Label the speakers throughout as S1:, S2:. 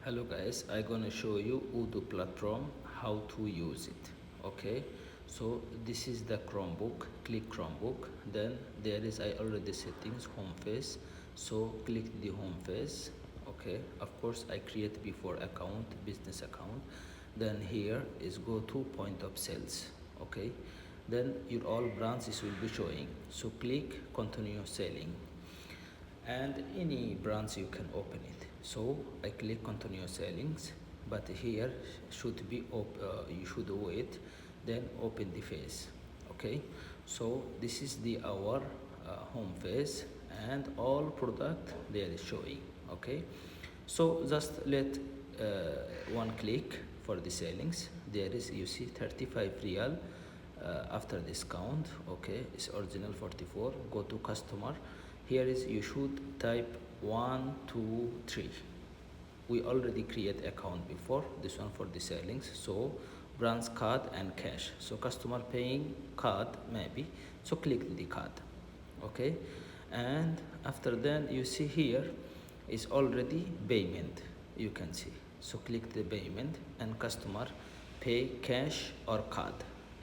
S1: Hello guys, I'm gonna show you Odoo platform how to use it. Okay, so this is the Chromebook. Click Chromebook. Then there is I already settings home face. So click the home face. Okay, of course I create before account, business account. Then here is go to point of sales. Okay, then your all branches will be showing. So click continue selling and any branch you can open it. So I click continue settings, but here should be you should wait, then open the face. Okay, so this is the our home face and all product there is showing. Okay, so just let one click for the settings. There is, you see, 35 real after discount. Okay, it's original 44. Go to customer. Here is, you should type 123. We already create account before this one for the settings. So branch card and cash. So customer paying card maybe, so click the card. Okay, and after that you see here is already payment, you can see. So click the payment and customer pay cash or card.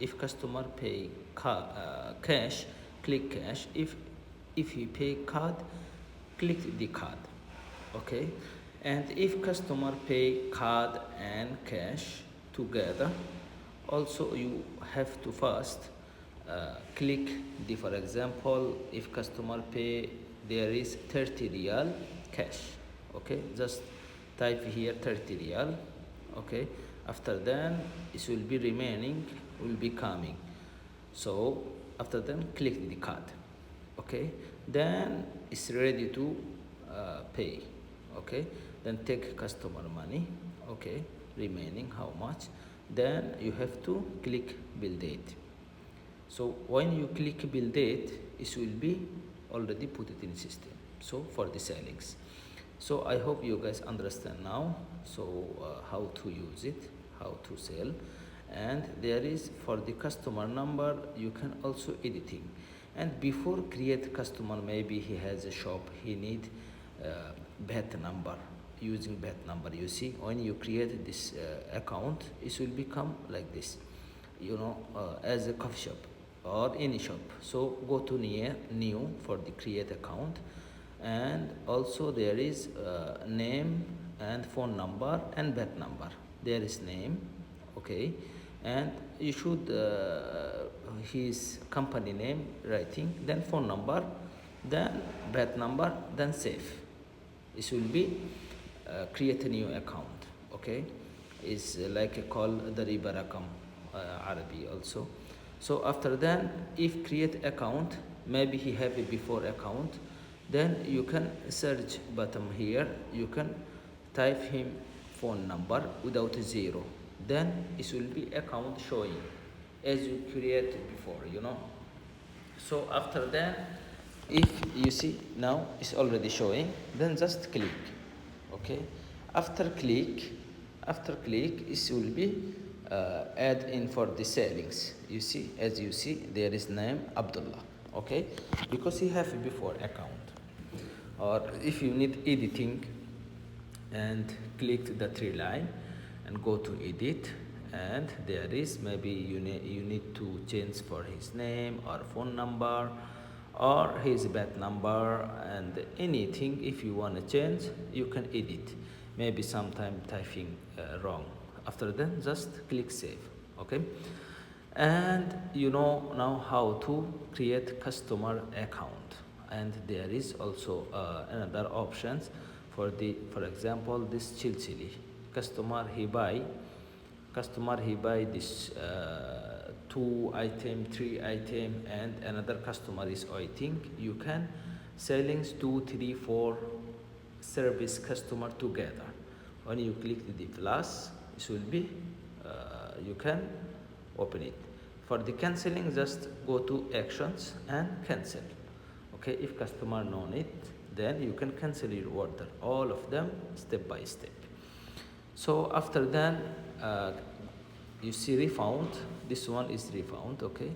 S1: If customer pay cash, click cash. If you pay card, click the card. Okay, and if customer pay card and cash together, also you have to first click the, for example, if customer pay, there is 30 real cash. Okay, just type here 30 real. Okay, after then it will be remaining, will be coming. So after then click the card. Okay, then it's ready to pay. Okay, then take customer money. Okay, remaining how much, then you have to click bill date. So when you click bill date, it will be already put it in system. So for the settings. So I hope you guys understand now. So how to use it, how to sell. And there is for the customer number, you can also editing. And before create customer, maybe he has a shop, he need BAT number. Using BAT number, you see, when you create this account, it will become like this, you know, as a coffee shop or any shop. So go to new for the create account, and also there is name and phone number and BAT number. There is name. Okay, and you should his company name writing, then phone number, then BAT number, then save. This will be create a new account. Okay, is like a call the riba rakam Arabi also. So after that, if create account, maybe he have a before account, then you can search bottom here, you can type him phone number without a zero, then it will be account showing as you created before, you know. So after that, if you see now it's already showing, then just click. Okay, after click it will be add in for the settings. You see, as you see, there is name Abdullah. Okay, because he have before account. Or if you need editing, and click the three line and go to edit, and there is maybe you need to change for his name or phone number or his BAT number, and anything if you want to change, you can edit. Maybe sometime typing wrong. After that, just click save. Okay, and you know now how to create customer account. And there is also another options for the, for example, this chili customer he buy this 2 item, 3 item, and another customer is waiting. You can sellings 2, 3, 4 service customer together. When you click the plus, it will be you can open it. For the canceling, just go to actions and cancel. Okay, if customer known it, then you can cancel your order, all of them step by step. So after that, you see refund, this one is refund. Okay,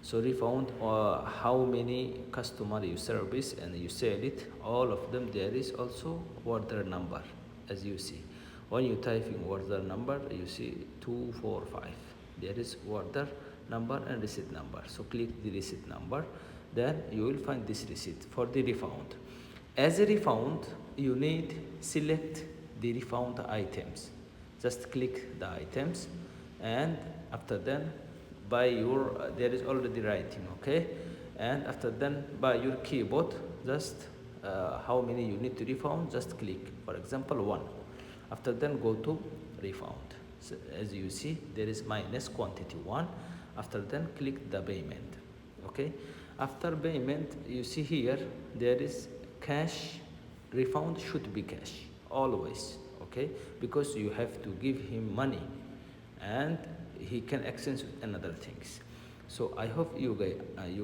S1: so refund how many customer you service and you sell it, all of them. There is also order number, as you see. When you typing order number, you see 245. There is order number and receipt number. So click the receipt number. Then you will find this receipt for the refund. As a refund, you need select the refund items. Just click the items, and after then by your there is already writing, okay, and after then by your keyboard just how many you need to refund, just click, for example, 1. After then go to refund. So as you see, there is minus quantity 1. After then click the payment, okay. After payment, you see here there is cash. Refund should be cash always, okay, because you have to give him money and he can exchange with another things. So I hope you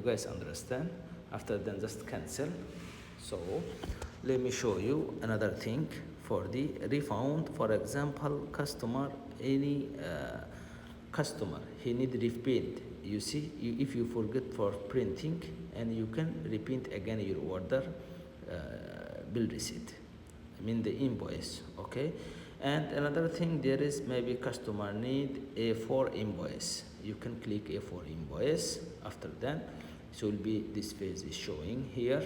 S1: guys understand. After then just cancel. So let me show you another thing for the refund. For example, any customer, he need reprint. You see, if you forget for printing, and you can reprint again your order bill receipt, I mean the invoice, okay. And another thing, there is maybe customer need A4 invoice. You can click A4 invoice. After that, it will be this page is showing here,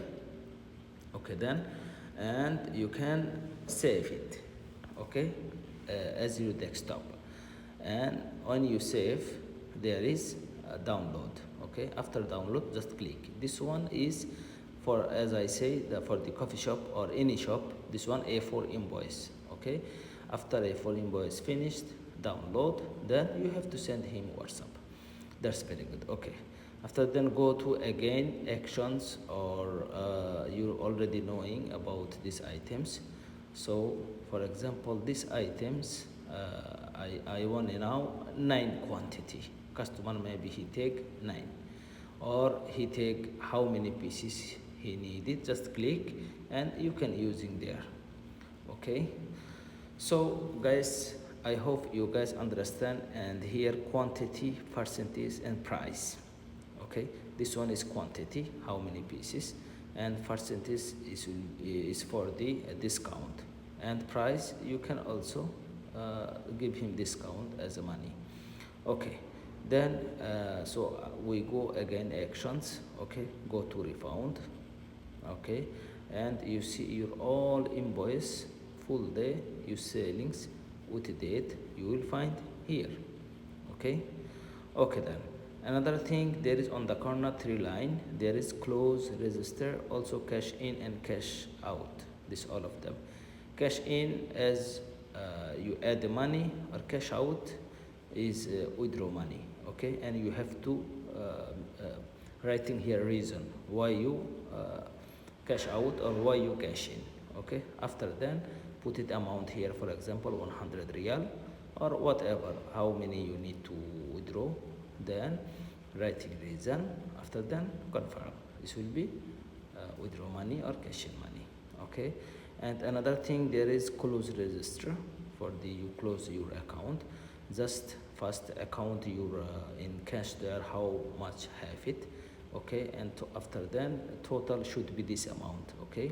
S1: okay. Then and you can save it, okay, as your desktop. And when you save, there is a download, okay. After download, just click. This one is for, as I say, for the coffee shop or any shop. This one A4 invoice, okay. After A4 invoice finished, download, then you have to send him WhatsApp. That's very good, okay. After then go to again actions, or you're already knowing about these items. So for example, these items I want now 9 quantity. Customer maybe he take 9, or he take how many pieces he needed. Just click and you can using there, okay. So guys, I hope you guys understand. And here quantity, percentage, and price, okay. This one is quantity, how many pieces, and percentage is for the discount, and price you can also give him discount as a money, okay. Then so we go again actions, okay. Go to refund, okay, and you see your all invoice, full day, your sellings with date, you will find here, okay. Okay, then another thing, there is on the corner 3 line, there is close, register, also cash in and cash out. This all of them. Cash in as you add the money, or cash out is withdraw money, okay. And you have to writing here reason why you cash out or why you cash in, okay. After then put it amount here, for example 100 riyal or whatever, how many you need to withdraw. Then writing reason. After then confirm. This will be withdraw money or cash in money, okay. And another thing, there is close register, for the you close your account. Just first account your in cash there, how much have it, okay. And after then total should be this amount, okay.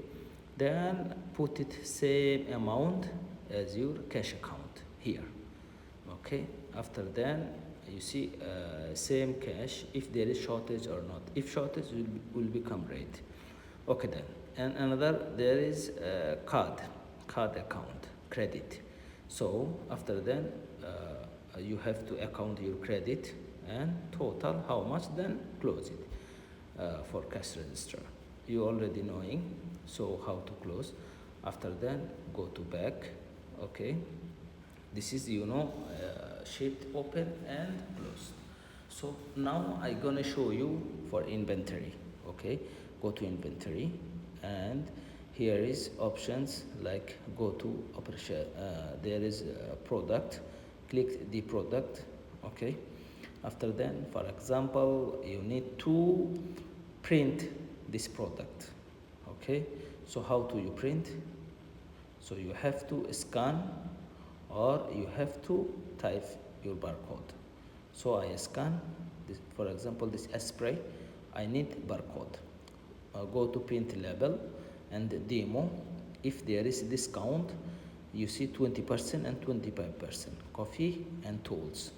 S1: Then put it same amount as your cash account here, okay. After then you see same cash, if there is shortage or not. If shortage will become red, okay. Then and another, there is card account, credit. So after then you have to account your credit and total how much, then close it for cash register. You already knowing, so how to close. After then go to back, okay. This is shift open and closed. So now I gonna show you for inventory, okay. Go to inventory, and here is options like go to operation. There is a product, click the product, okay. After then, for example, you need to print this product, okay. So how do you print? So you have to scan, or you have to type your barcode. So I scan this, for example this spray, I need barcode. Go to print label and demo. If there is discount, you see 20% and 25%. Coffee and tools,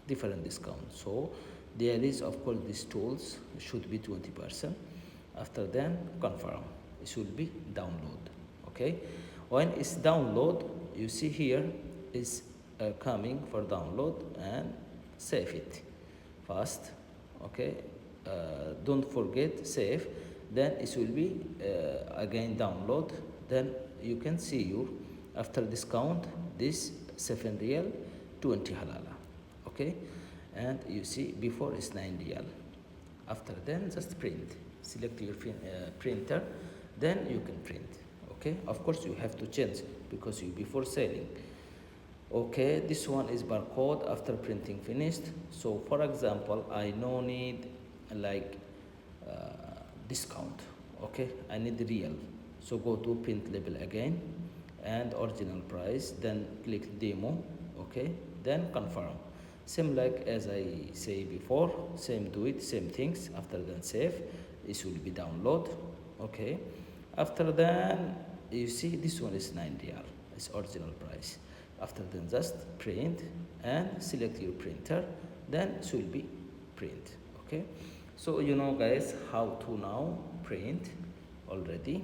S1: different discount. So there is, of course, these tools should be 20%. After then confirm, it should be download. Okay, when it's download, you see here is coming for download, and save it fast. Okay, don't forget save, then it will be again download. Then you can see your after discount this 7 real 20 halala. Okay, and you see before is 9 real. After then just print, select your printer, then you can print. Okay, of course you have to change because you before selling. Okay, this one is barcode after printing finished. So for example, I no need like discount. Okay, I need real, so go to print label again and original price, then click demo. Okay, then confirm, same like as I say before, same do it, same things. After then save, this will be download. Okay, after then you see this one is 9 real, it's original price. After then just print and select your printer, then it will be print. Okay, so you know guys how to now print already.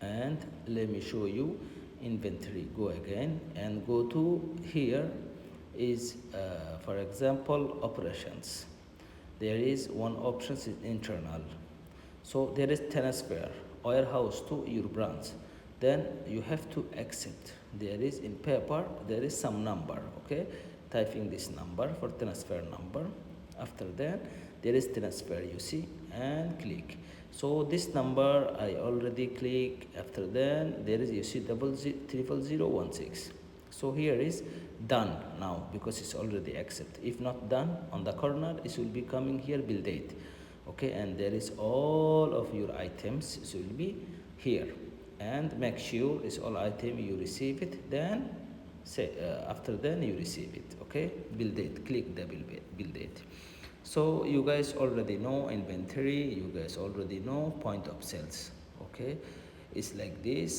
S1: And let me show you inventory. Go again and go to here is for example operations. There is one option is internal, so there is transfer warehouse to your branch. Then you have to accept, there is in paper there is some number. Okay, typing this number for transfer number. After that there is transfer, you see, and click. So this number I already click. After then there is, you see, 000016. So here is done now because it's already accepted. If not done, on the corner it will be coming here bill date. Okay, and there is all of your items, it will be here, and make sure it's all item you receive it. Then say after then you receive it. Okay, bill date, click the bill date. So you guys already know inventory, you guys already know point of sales. Okay, it's like this.